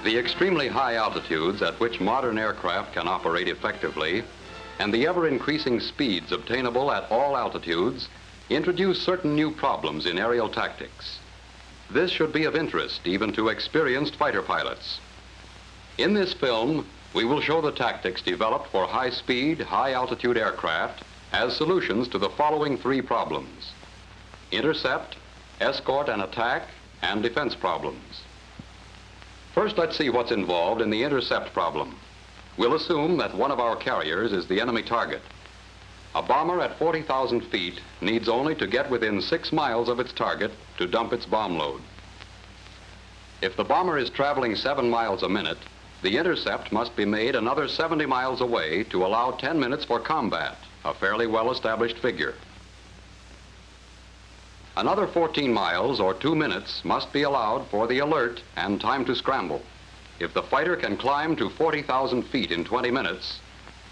The extremely high altitudes at which modern aircraft can operate effectively and the ever-increasing speeds obtainable at all altitudes introduce certain new problems in aerial tactics. This should be of interest even to experienced fighter pilots. In this film, we will show the tactics developed for high-speed, high-altitude aircraft as solutions to the following three problems: intercept, escort and attack, and defense problems. First, let's see what's involved in the intercept problem. We'll assume that one of our carriers is the enemy target. A bomber at 40,000 feet needs only to get within 6 miles of its target to dump its bomb load. If the bomber is traveling 7 miles a minute, the intercept must be made another 70 miles away to allow 10 minutes for combat, a fairly well-established figure. Another 14 miles or 2 minutes must be allowed for the alert and time to scramble. If the fighter can climb to 40,000 feet in 20 minutes,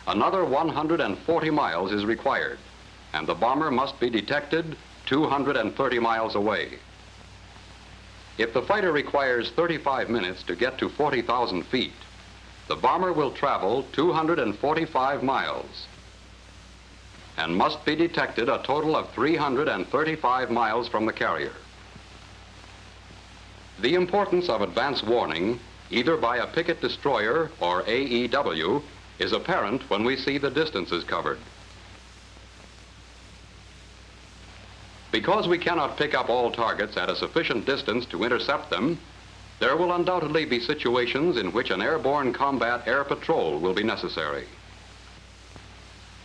another 140 miles is required, and the bomber must be detected 230 miles away. If the fighter requires 35 minutes to get to 40,000 feet, the bomber will travel 245 miles and must be detected a total of 335 miles from the carrier. The importance of advance warning, either by a picket destroyer or AEW, is apparent when we see the distances covered. Because we cannot pick up all targets at a sufficient distance to intercept them, there will undoubtedly be situations in which an airborne combat air patrol will be necessary.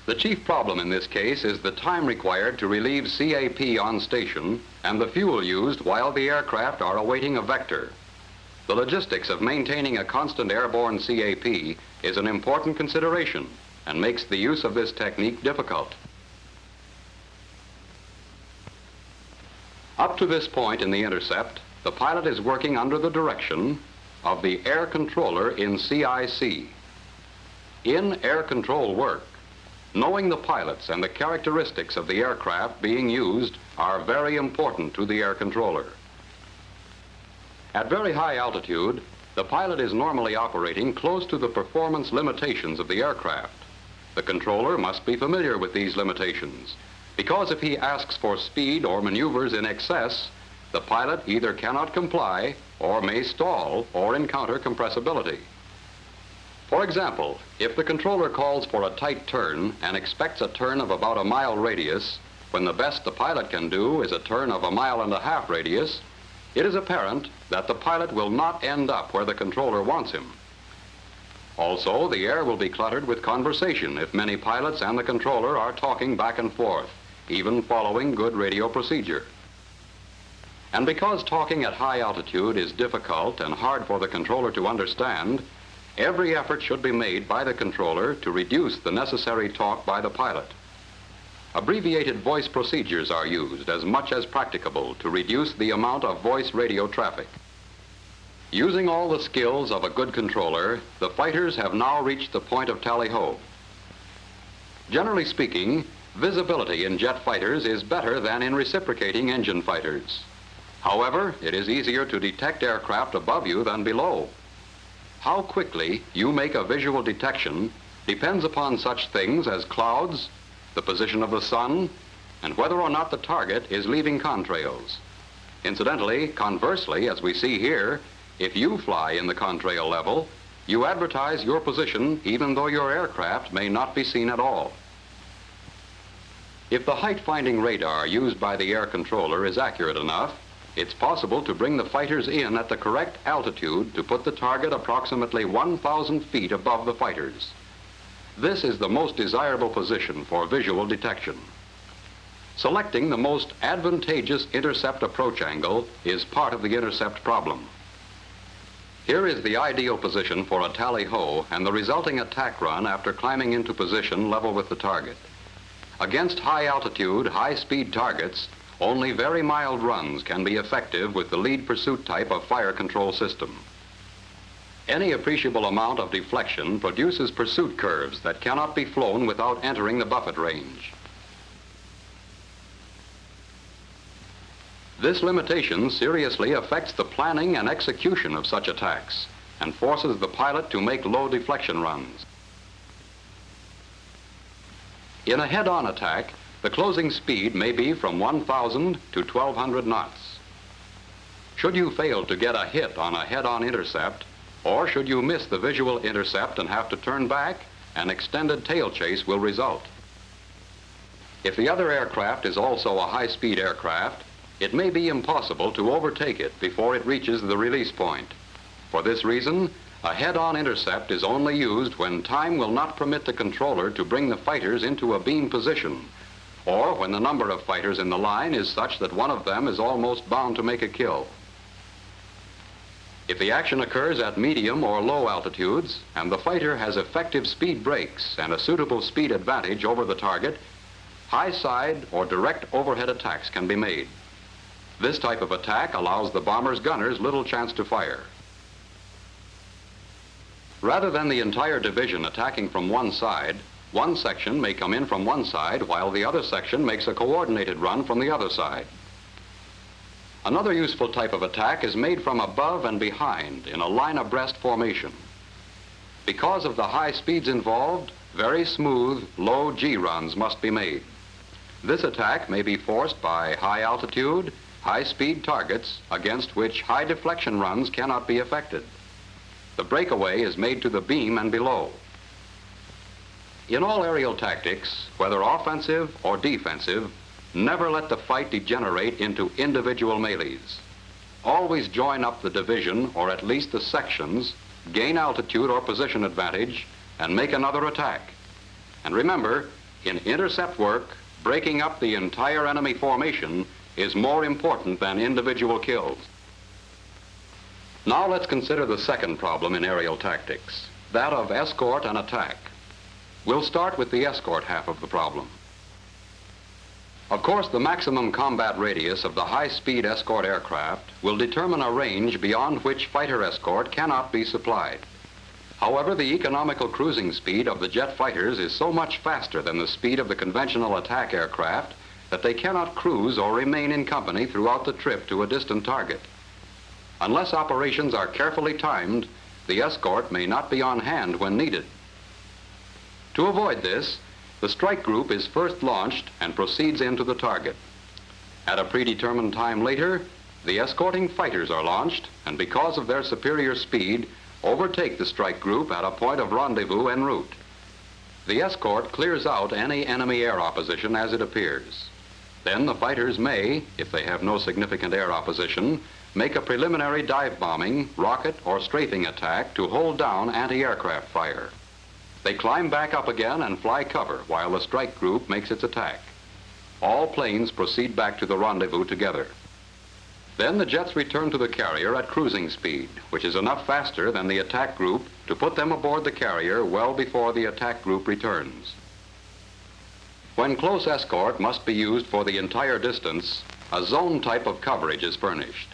The chief problem in this case is the time required to relieve CAP on station and the fuel used while the aircraft are awaiting a vector. The logistics of maintaining a constant airborne CAP is an important consideration and makes the use of this technique difficult. Up to this point in the intercept, the pilot is working under the direction of the air controller in CIC. In air control work, knowing the pilots and the characteristics of the aircraft being used are very important to the air controller. At very high altitude, the pilot is normally operating close to the performance limitations of the aircraft. The controller must be familiar with these limitations, because if he asks for speed or maneuvers in excess, the pilot either cannot comply or may stall or encounter compressibility. For example, if the controller calls for a tight turn and expects a turn of about a mile radius, when the best the pilot can do is a turn of 1.5 miles radius, it is apparent that the pilot will not end up where the controller wants him. Also, the air will be cluttered with conversation if many pilots and the controller are talking back and forth, even following good radio procedure. And because talking at high altitude is difficult and hard for the controller to understand, every effort should be made by the controller to reduce the necessary talk by the pilot. Abbreviated voice procedures are used as much as practicable to reduce the amount of voice radio traffic. Using all the skills of a good controller, the fighters have now reached the point of tally-ho. Generally speaking, visibility in jet fighters is better than in reciprocating engine fighters. However, it is easier to detect aircraft above you than below. How quickly you make a visual detection depends upon such things as clouds, the position of the sun, and whether or not the target is leaving contrails. Incidentally, conversely, as we see here, if you fly in the contrail level, you advertise your position even though your aircraft may not be seen at all. If the height-finding radar used by the air controller is accurate enough, it's possible to bring the fighters in at the correct altitude to put the target approximately 1,000 feet above the fighters. This is the most desirable position for visual detection. Selecting the most advantageous intercept approach angle is part of the intercept problem. Here is the ideal position for a tally-ho and the resulting attack run after climbing into position level with the target. Against high-altitude, high-speed targets, only very mild runs can be effective with the lead pursuit type of fire control system. Any appreciable amount of deflection produces pursuit curves that cannot be flown without entering the buffet range. This limitation seriously affects the planning and execution of such attacks, and forces the pilot to make low deflection runs. In a head-on attack, the closing speed may be from 1,000 to 1,200 knots. Should you fail to get a hit on a head-on intercept, or should you miss the visual intercept and have to turn back, an extended tail chase will result. If the other aircraft is also a high-speed aircraft, it may be impossible to overtake it before it reaches the release point. For this reason, a head-on intercept is only used when time will not permit the controller to bring the fighters into a beam position, or when the number of fighters in the line is such that one of them is almost bound to make a kill. If the action occurs at medium or low altitudes, and the fighter has effective speed brakes and a suitable speed advantage over the target, high side or direct overhead attacks can be made. This type of attack allows the bomber's gunners little chance to fire. Rather than the entire division attacking from one side, one section may come in from one side while the other section makes a coordinated run from the other side. Another useful type of attack is made from above and behind in a line abreast formation. Because of the high speeds involved, very smooth, low G runs must be made. This attack may be forced by high altitude, high-speed targets against which high deflection runs cannot be effected. The breakaway is made to the beam and below. In all aerial tactics, whether offensive or defensive, never let the fight degenerate into individual melees. Always join up the division, or at least the sections, gain altitude or position advantage, and make another attack. And remember, in intercept work, breaking up the entire enemy formation is more important than individual kills. Now let's consider the second problem in aerial tactics, that of escort and attack. We'll start with the escort half of the problem. Of course, the maximum combat radius of the high-speed escort aircraft will determine a range beyond which fighter escort cannot be supplied. However, the economical cruising speed of the jet fighters is so much faster than the speed of the conventional attack aircraft that they cannot cruise or remain in company throughout the trip to a distant target. Unless operations are carefully timed, the escort may not be on hand when needed. To avoid this, the strike group is first launched and proceeds into the target. At a predetermined time later, the escorting fighters are launched, and because of their superior speed, overtake the strike group at a point of rendezvous en route. The escort clears out any enemy air opposition as it appears. Then the fighters may, if they have no significant air opposition, make a preliminary dive bombing, rocket, or strafing attack to hold down anti-aircraft fire. They climb back up again and fly cover while the strike group makes its attack. All planes proceed back to the rendezvous together. Then the jets return to the carrier at cruising speed, which is enough faster than the attack group to put them aboard the carrier well before the attack group returns. When close escort must be used for the entire distance, a zone type of coverage is furnished.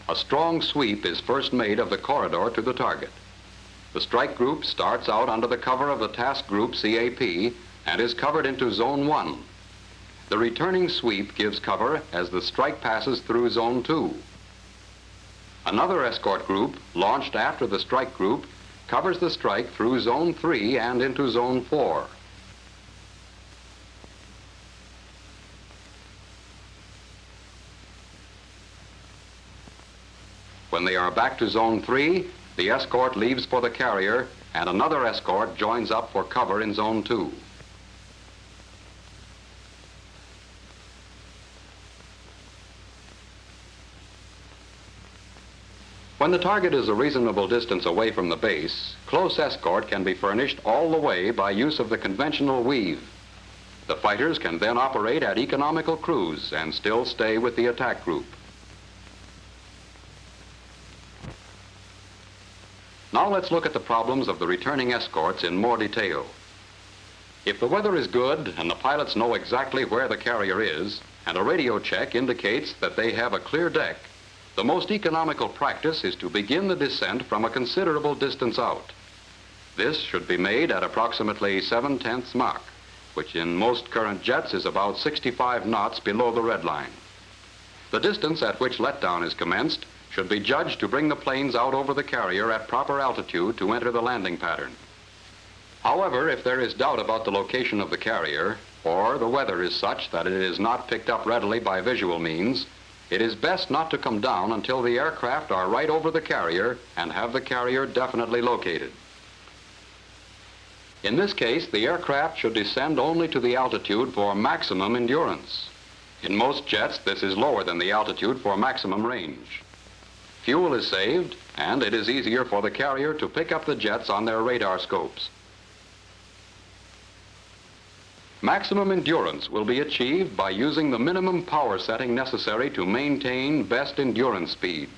A strong sweep is first made of the corridor to the target. The strike group starts out under the cover of the task group CAP and is covered into Zone 1. The returning sweep gives cover as the strike passes through Zone 2. Another escort group, launched after the strike group, covers the strike through Zone 3 and into Zone 4. When they are back to Zone 3, the escort leaves for the carrier and another escort joins up for cover in Zone 2. When the target is a reasonable distance away from the base, close escort can be furnished all the way by use of the conventional weave. The fighters can then operate at economical cruise and still stay with the attack group. Now let's look at the problems of the returning escorts in more detail. If the weather is good and the pilots know exactly where the carrier is, and a radio check indicates that they have a clear deck, the most economical practice is to begin the descent from a considerable distance out. This should be made at approximately 7/10 Mach, which in most current jets is about 65 knots below the red line. The distance at which letdown is commenced should be judged to bring the planes out over the carrier at proper altitude to enter the landing pattern. However, if there is doubt about the location of the carrier, or the weather is such that it is not picked up readily by visual means, it is best not to come down until the aircraft are right over the carrier and have the carrier definitely located. In this case, the aircraft should descend only to the altitude for maximum endurance. In most jets, this is lower than the altitude for maximum range. Fuel is saved, and it is easier for the carrier to pick up the jets on their radar scopes. Maximum endurance will be achieved by using the minimum power setting necessary to maintain best endurance speed.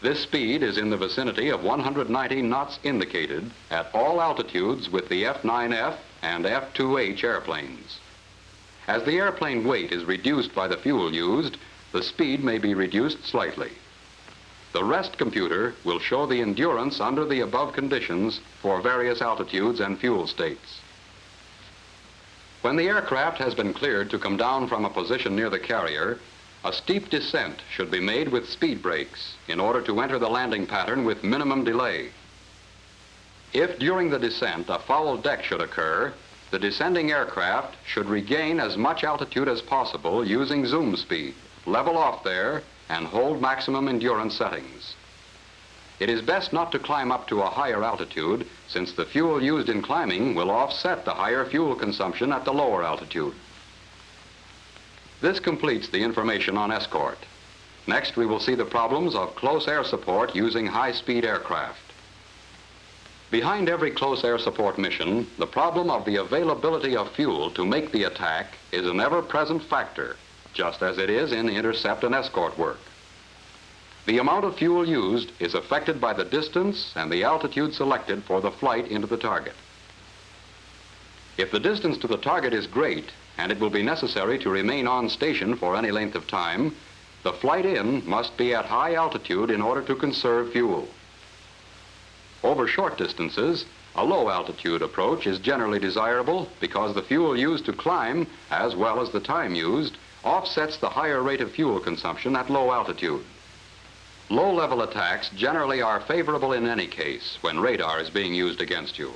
This speed is in the vicinity of 190 knots indicated at all altitudes with the F-9F and F-2H airplanes. As the airplane weight is reduced by the fuel used, the speed may be reduced slightly. The rest computer will show the endurance under the above conditions for various altitudes and fuel states. When the aircraft has been cleared to come down from a position near the carrier, a steep descent should be made with speed brakes in order to enter the landing pattern with minimum delay. If during the descent a foul deck should occur, the descending aircraft should regain as much altitude as possible using zoom speed, level off there, and hold maximum endurance settings. It is best not to climb up to a higher altitude, since the fuel used in climbing will offset the higher fuel consumption at the lower altitude. This completes the information on escort. Next, we will see the problems of close air support using high-speed aircraft. Behind every close air support mission, the problem of the availability of fuel to make the attack is an ever-present factor, just as it is in intercept and escort work. The amount of fuel used is affected by the distance and the altitude selected for the flight into the target. If the distance to the target is great and it will be necessary to remain on station for any length of time, the flight in must be at high altitude in order to conserve fuel. Over short distances, a low altitude approach is generally desirable because the fuel used to climb, as well as the time used, offsets the higher rate of fuel consumption at low altitude. Low-level attacks generally are favorable in any case when radar is being used against you.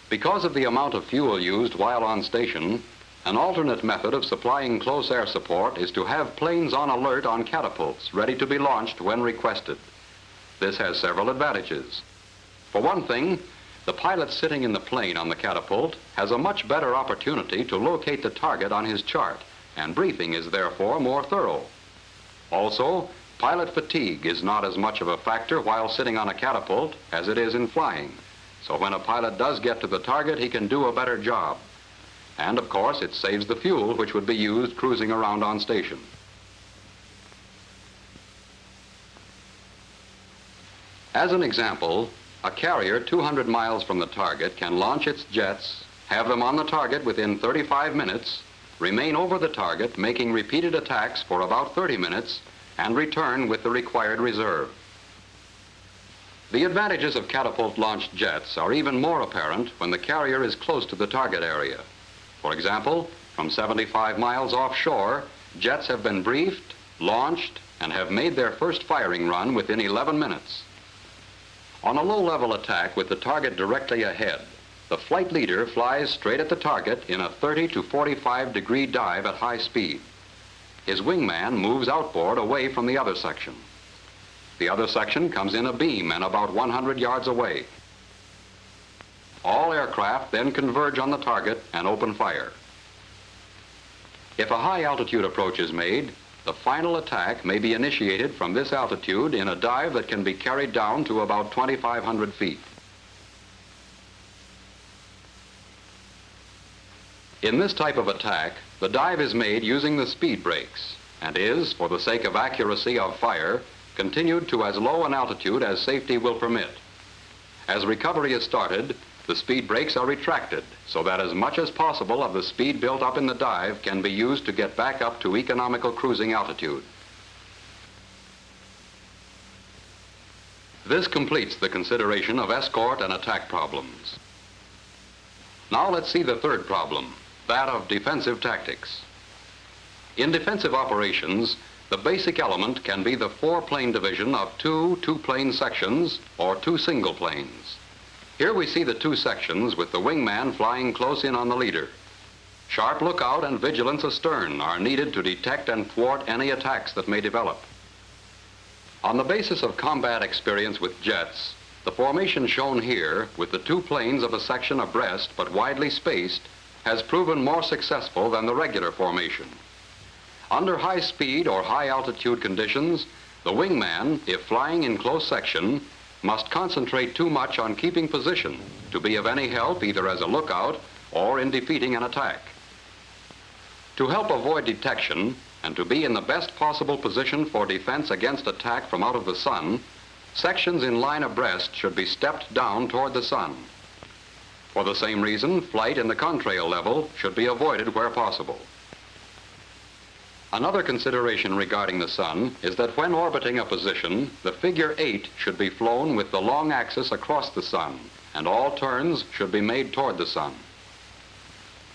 Because of the amount of fuel used while on station, an alternate method of supplying close air support is to have planes on alert on catapults ready to be launched when requested. This has several advantages. For one thing, the pilot sitting in the plane on the catapult has a much better opportunity to locate the target on his chart, and briefing is therefore more thorough. Also, pilot fatigue is not as much of a factor while sitting on a catapult as it is in flying. So when a pilot does get to the target, he can do a better job. And of course, it saves the fuel which would be used cruising around on station. As an example, a carrier 200 miles from the target can launch its jets, have them on the target within 35 minutes, remain over the target, making repeated attacks for about 30 minutes, and return with the required reserve. The advantages of catapult-launched jets are even more apparent when the carrier is close to the target area. For example, from 75 miles offshore, jets have been briefed, launched, and have made their first firing run within 11 minutes. On a low-level attack with the target directly ahead, the flight leader flies straight at the target in a 30 to 45 degree dive at high speed. His wingman moves outboard away from the other section. The other section comes in a beam and about 100 yards away. All aircraft then converge on the target and open fire. If a high altitude approach is made, the final attack may be initiated from this altitude in a dive that can be carried down to about 2,500 feet. In this type of attack, the dive is made using the speed brakes and is, for the sake of accuracy of fire, continued to as low an altitude as safety will permit. As recovery is started, the speed brakes are retracted so that as much as possible of the speed built up in the dive can be used to get back up to economical cruising altitude. This completes the consideration of escort and attack problems. Now let's see the third problem, that of defensive tactics. In defensive operations, The basic element can be the four-plane division of two two-plane sections or two single planes. Here we see the two sections with the wingman flying close in on the leader. Sharp lookout and vigilance astern are needed to detect and thwart any attacks that may develop. On the basis of combat experience with jets, the formation shown here with the two planes of a section abreast but widely spaced has proven more successful than the regular formation. Under high speed or high altitude conditions, the wingman, if flying in close section, must concentrate too much on keeping position to be of any help either as a lookout or in defeating an attack. To help avoid detection and to be in the best possible position for defense against attack from out of the sun, sections in line abreast should be stepped down toward the sun. For the same reason, flight in the contrail level should be avoided where possible. Another consideration regarding the sun is that when orbiting a position, the figure 8 should be flown with the long axis across the sun, and all turns should be made toward the sun.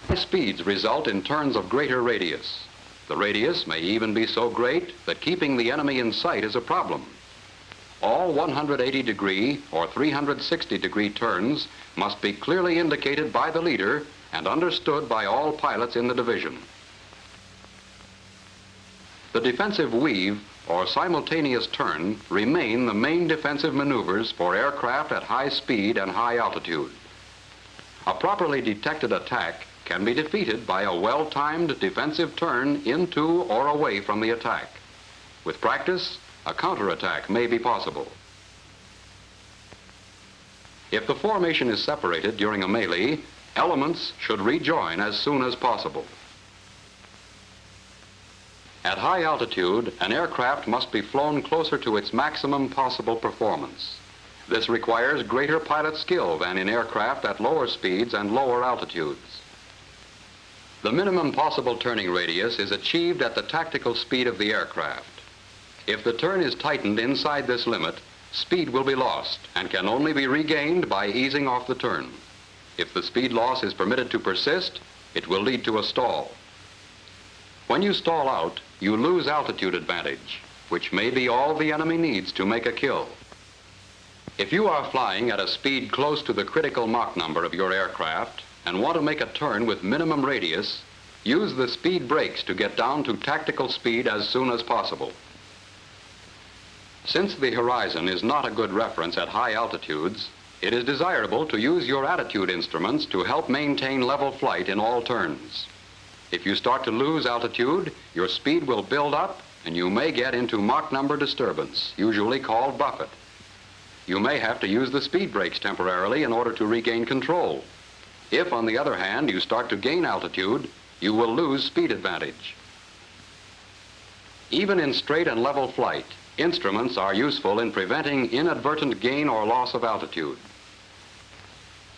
High speeds result in turns of greater radius. The radius may even be so great that keeping the enemy in sight is a problem. All 180-degree or 360-degree turns must be clearly indicated by the leader and understood by all pilots in the division. The defensive weave or simultaneous turn remain the main defensive maneuvers for aircraft at high speed and high altitude. A properly detected attack can be defeated by a well-timed defensive turn into or away from the attack. With practice, a counterattack may be possible. If the formation is separated during a melee, elements should rejoin as soon as possible. At high altitude, an aircraft must be flown closer to its maximum possible performance. This requires greater pilot skill than in aircraft at lower speeds and lower altitudes. The minimum possible turning radius is achieved at the tactical speed of the aircraft. If the turn is tightened inside this limit, speed will be lost and can only be regained by easing off the turn. If the speed loss is permitted to persist, it will lead to a stall. When you stall out, you lose altitude advantage, which may be all the enemy needs to make a kill. If you are flying at a speed close to the critical Mach number of your aircraft and want to make a turn with minimum radius, use the speed brakes to get down to tactical speed as soon as possible. Since the horizon is not a good reference at high altitudes, it is desirable to use your attitude instruments to help maintain level flight in all turns. If you start to lose altitude, your speed will build up and you may get into Mach number disturbance, usually called buffet. You may have to use the speed brakes temporarily in order to regain control. If, on the other hand, you start to gain altitude, you will lose speed advantage. Even in straight and level flight, instruments are useful in preventing inadvertent gain or loss of altitude.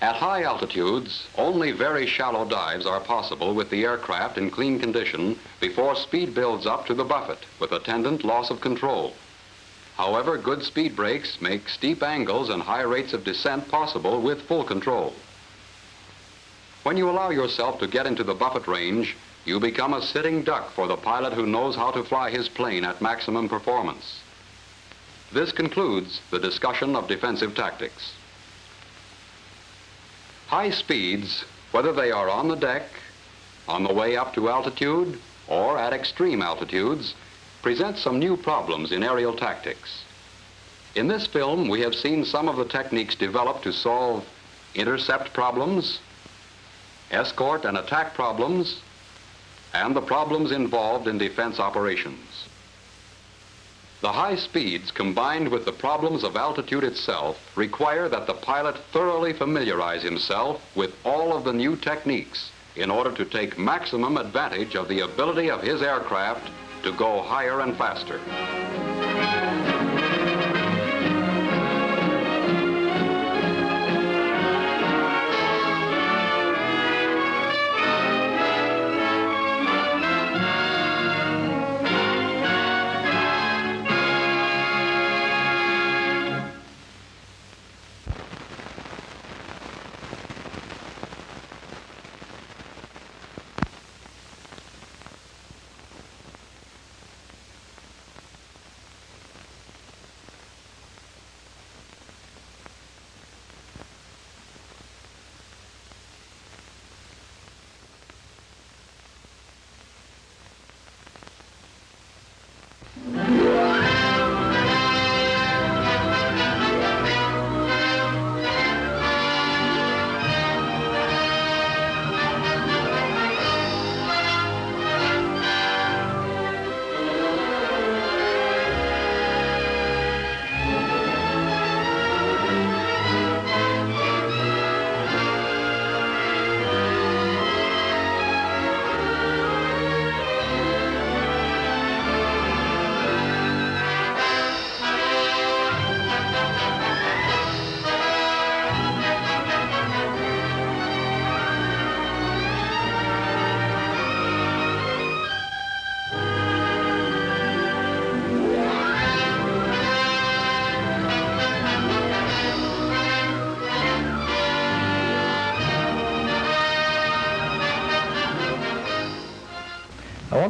At high altitudes, only very shallow dives are possible with the aircraft in clean condition before speed builds up to the buffet with attendant loss of control. However, good speed brakes make steep angles and high rates of descent possible with full control. When you allow yourself to get into the buffet range, you become a sitting duck for the pilot who knows how to fly his plane at maximum performance. This concludes the discussion of defensive tactics. High speeds, whether they are on the deck, on the way up to altitude, or at extreme altitudes, present some new problems in aerial tactics. In this film, we have seen some of the techniques developed to solve intercept problems, escort and attack problems, and the problems involved in defense operations. The high speeds combined with the problems of altitude itself require that the pilot thoroughly familiarize himself with all of the new techniques in order to take maximum advantage of the ability of his aircraft to go higher and faster.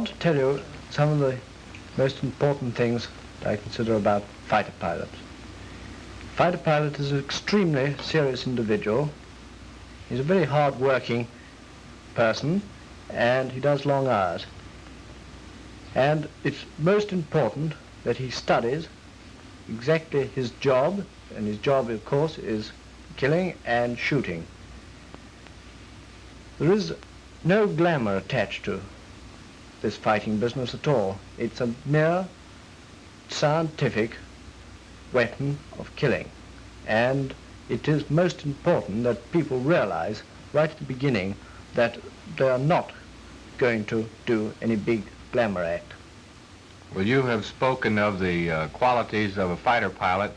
want to tell you some of the most important things that I consider about fighter pilots. Fighter pilot is an extremely serious individual. He's a very hard-working person, and he does long hours. And it's most important that he studies exactly his job, and his job, of course, is killing and shooting. There is no glamour attached to this fighting business at all. It's a mere scientific weapon of killing, and it is most important that people realize right at the beginning that they are not going to do any big glamour act. Well, you have spoken of the qualities of a fighter pilot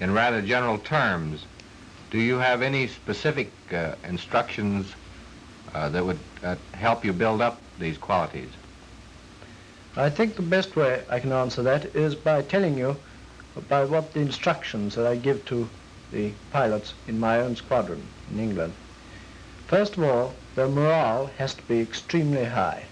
in rather general terms. Do you have any specific instructions that would help you build up these qualities? I think the best way I can answer that is by telling you about what the instructions that I give to the pilots in my own squadron in England. First of all, their morale has to be extremely high.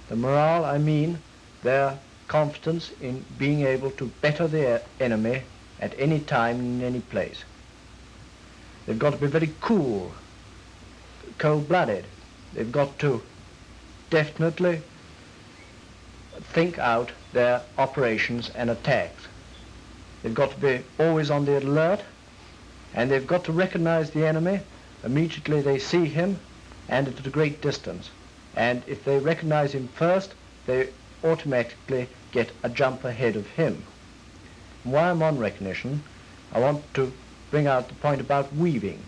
The morale, I mean their confidence in being able to better the enemy at any time in any place. They've got to be very cool, cold-blooded. They've got to definitely think out their operations and attacks. They've got to be always on the alert, and they've got to recognize the enemy immediately they see him and at a great distance. And if they recognize him first, they automatically get a jump ahead of him. And while I'm on recognition, I want to bring out the point about weaving.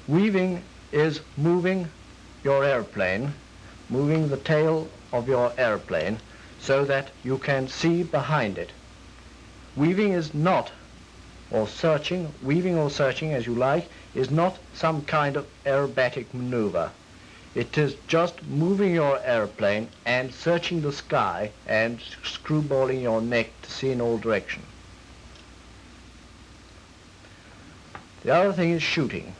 Weaving is moving your airplane, moving the tail of your airplane so that you can see behind it. Weaving is not, or searching, weaving or searching as you like, is not some kind of aerobatic maneuver. It is just moving your airplane and searching the sky and screwballing your neck to see in all directions. The other thing is shooting.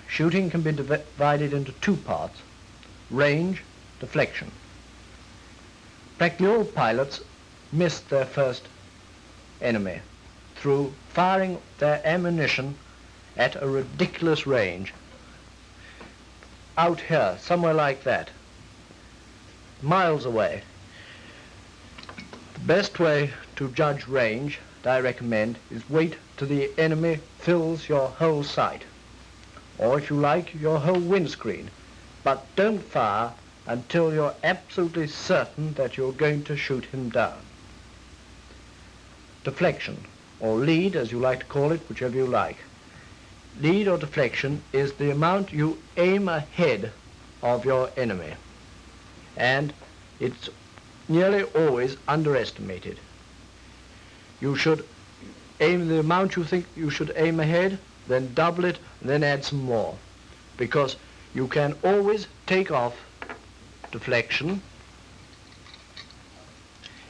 Shooting can be divided into two parts: range, deflection. Practically all pilots miss their first enemy through firing their ammunition at a ridiculous range. Out here, somewhere like that, miles away. The best way to judge range, that I recommend, is wait till the enemy fills your whole sight, or if you like, your whole windscreen. But don't fire until you're absolutely certain that you're going to shoot him down. Deflection, or lead as you like to call it, whichever you like. Lead or deflection is the amount you aim ahead of your enemy, and it's nearly always underestimated. You should aim the amount you think you should aim ahead, then double it, and then add some more, because you can always take off deflection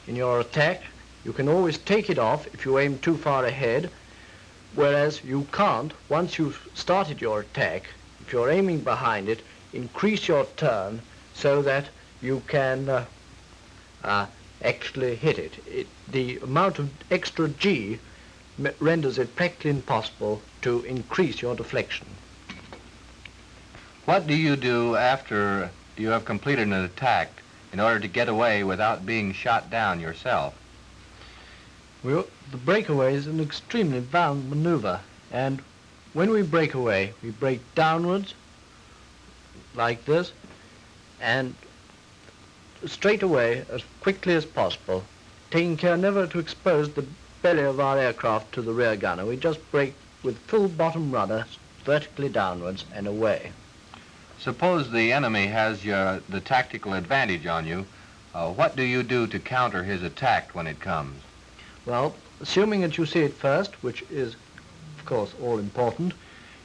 in your attack. You can always take it off if you aim too far ahead, whereas you can't, once you've started your attack, if you're aiming behind it, increase your turn so that you can actually hit it. The amount of extra G renders it practically impossible to increase your deflection. What do you do after you have completed an attack in order to get away without being shot down yourself? Well, the breakaway is an extremely violent maneuver, and when we break away, we break downwards like this and straight away as quickly as possible, taking care never to expose the belly of our aircraft to the rear gunner. We just break with full bottom rudder vertically downwards and away. Suppose the enemy has the tactical advantage on you. What do you do to counter his attack when it comes? Well, assuming that you see it first, which is, of course, all important,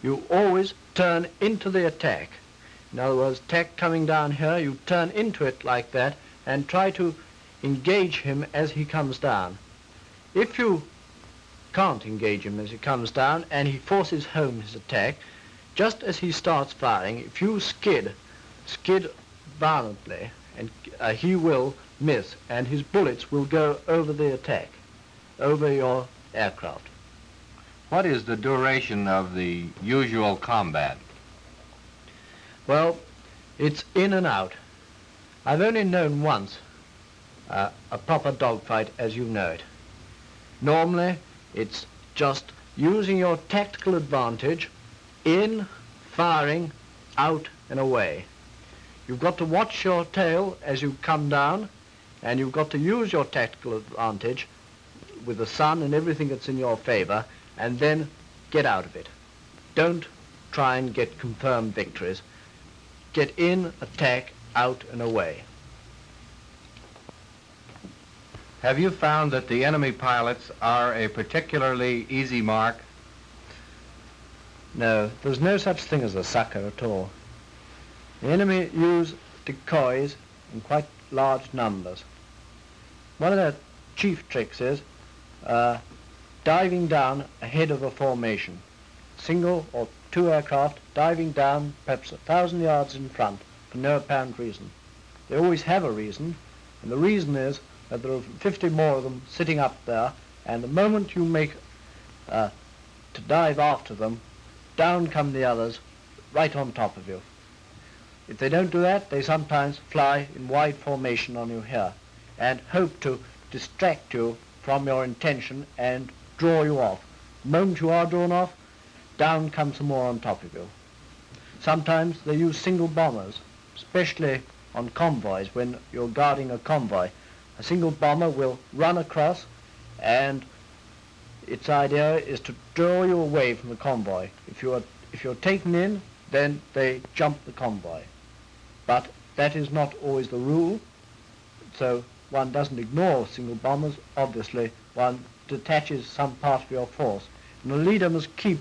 you always turn into the attack. In other words, attack coming down here, you turn into it like that and try to engage him as he comes down. If you can't engage him as he comes down and he forces home his attack, just as he starts firing, if you skid violently and he will miss, and his bullets will go over the attack, over your aircraft. What is the duration of the usual combat? Well, it's in and out. I've only known once a proper dogfight as you know it. Normally, it's just using your tactical advantage in, firing, out and away. You've got to watch your tail as you come down, and you've got to use your tactical advantage with the sun and everything that's in your favor, and then get out of it. Don't try and get confirmed victories. Get in, attack, out and away. Have you found that the enemy pilots are a particularly easy mark? No, there's no such thing as a sucker at all. The enemy use decoys in quite large numbers. One of their chief tricks is diving down ahead of a formation. Single or two aircraft diving down perhaps 1,000 yards in front for no apparent reason. They always have a reason, and the reason is that there are 50 more of them sitting up there, and the moment you make to dive after them, down come the others right on top of you. If they don't do that, they sometimes fly in wide formation on you here and hope to distract you from your intention and draw you off. The moment you are drawn off, down come some more on top of you. Sometimes they use single bombers, especially on convoys when you're guarding a convoy. A single bomber will run across, and its idea is to draw you away from the convoy. If you're taken in, then they jump the convoy. But that is not always the rule, so one doesn't ignore single bombers. Obviously, one detaches some part of your force. And the leader must keep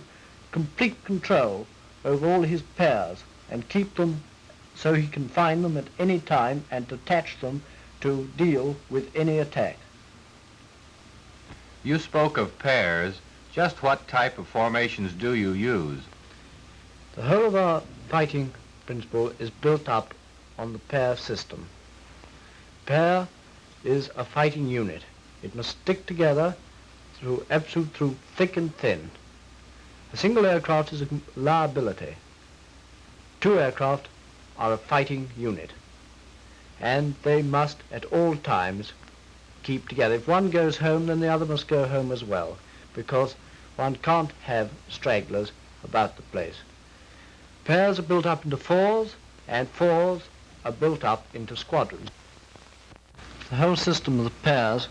complete control over all his pairs and keep them so he can find them at any time and detach them to deal with any attack. You spoke of pairs. Just what type of formations do you use? The whole of our fighting principle is built up on the pair system. Pair is a fighting unit. It must stick together through thick and thin. A single aircraft is a liability. Two aircraft are a fighting unit, and they must at all times keep together. If one goes home, then the other must go home as well, because one can't have stragglers about the place. Pairs are built up into fours, and fours are built up into squadrons. The whole system of the pairs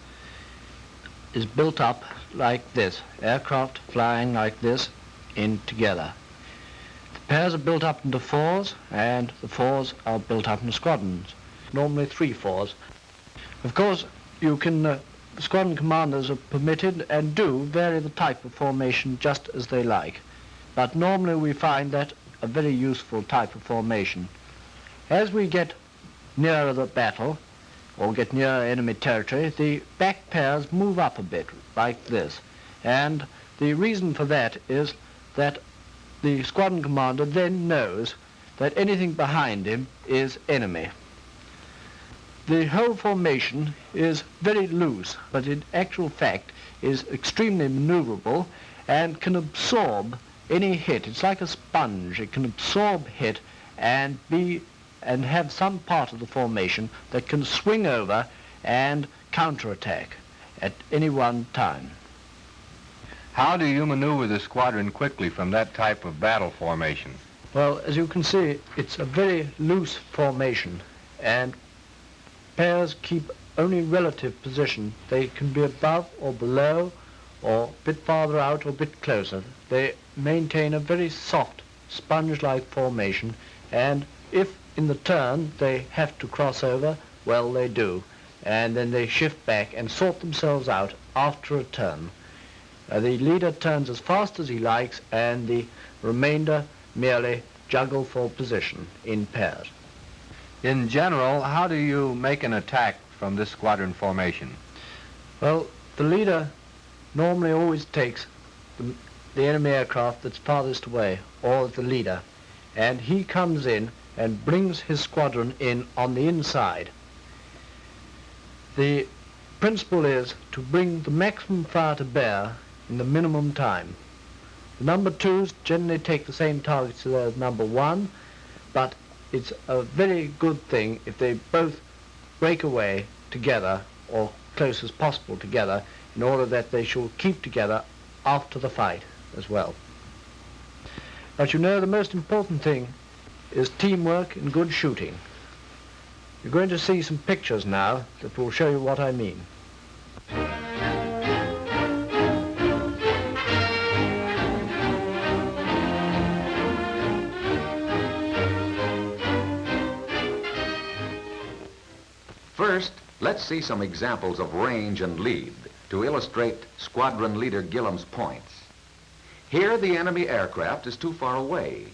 is built up like this, aircraft flying like this in together. The pairs are built up into fours, and the fours are built up into squadrons, normally 3 fours. Of course, you can, squadron commanders are permitted and do vary the type of formation just as they like, but normally we find that a very useful type of formation. As we get nearer the battle, or get near enemy territory, the back pairs move up a bit, like this. And the reason for that is that the squadron commander then knows that anything behind him is enemy. The whole formation is very loose, but in actual fact is extremely maneuverable and can absorb any hit. It's like a sponge. It can absorb hit and have some part of the formation that can swing over and counterattack at any one time. How do you maneuver the squadron quickly from that type of battle formation? Well, as you can see, it's a very loose formation, and pairs keep only relative position. They can be above or below, or a bit farther out or a bit closer. They maintain a very soft, sponge-like formation, and if in the turn they have to cross over, well, they do, and then they shift back and sort themselves out after a turn. The leader turns as fast as he likes, and the remainder merely juggle for position in pairs. In general, how do you make an attack from this squadron formation? Well, the leader normally always takes the enemy aircraft that's farthest away, or the leader, and he comes in and brings his squadron in on the inside. The principle is to bring the maximum fire to bear in the minimum time. The number twos generally take the same targets as number one, but it's a very good thing if they both break away together or close as possible together in order that they shall keep together after the fight as well. But you know, the most important thing is teamwork and good shooting. You're going to see some pictures now that will show you what I mean. First, let's see some examples of range and lead to illustrate Squadron Leader Gillam's points. Here, the enemy aircraft is too far away.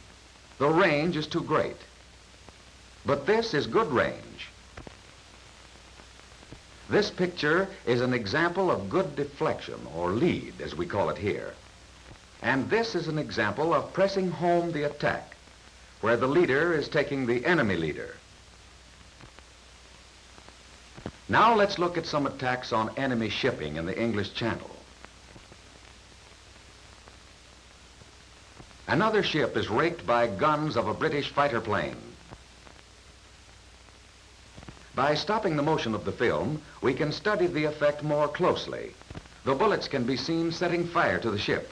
The range is too great. But this is good range. This picture is an example of good deflection, or lead, as we call it here. And this is an example of pressing home the attack, where the leader is taking the enemy leader. Now let's look at some attacks on enemy shipping in the English Channel. Another ship is raked by guns of a British fighter plane. By stopping the motion of the film, we can study the effect more closely. The bullets can be seen setting fire to the ship.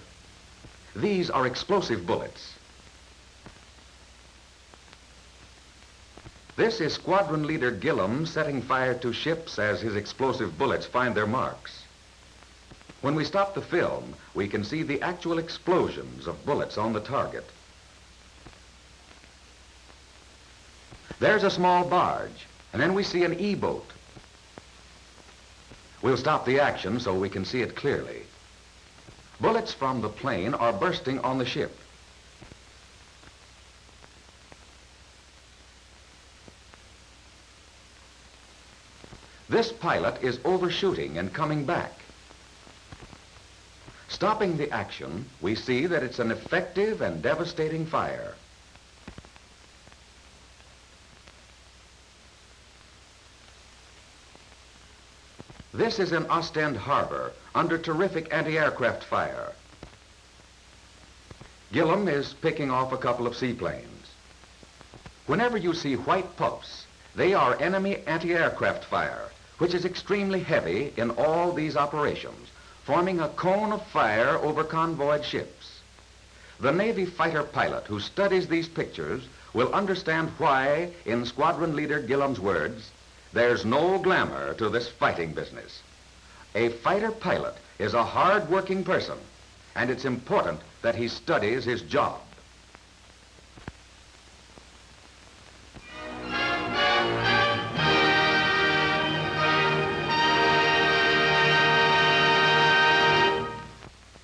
These are explosive bullets. This is Squadron Leader Gillam setting fire to ships as his explosive bullets find their marks. When we stop the film, we can see the actual explosions of bullets on the target. There's a small barge, and then we see an E-boat. We'll stop the action so we can see it clearly. Bullets from the plane are bursting on the ship. This pilot is overshooting and coming back. Stopping the action, we see that it's an effective and devastating fire. This is in Ostend Harbor under terrific anti-aircraft fire. Gillam is picking off a couple of seaplanes. Whenever you see white puffs, they are enemy anti-aircraft fire, which is extremely heavy in all these operations, forming a cone of fire over convoyed ships. The Navy fighter pilot who studies these pictures will understand why, in Squadron Leader Gillam's words, there's no glamour to this fighting business. A fighter pilot is a hard-working person, and it's important that he studies his job.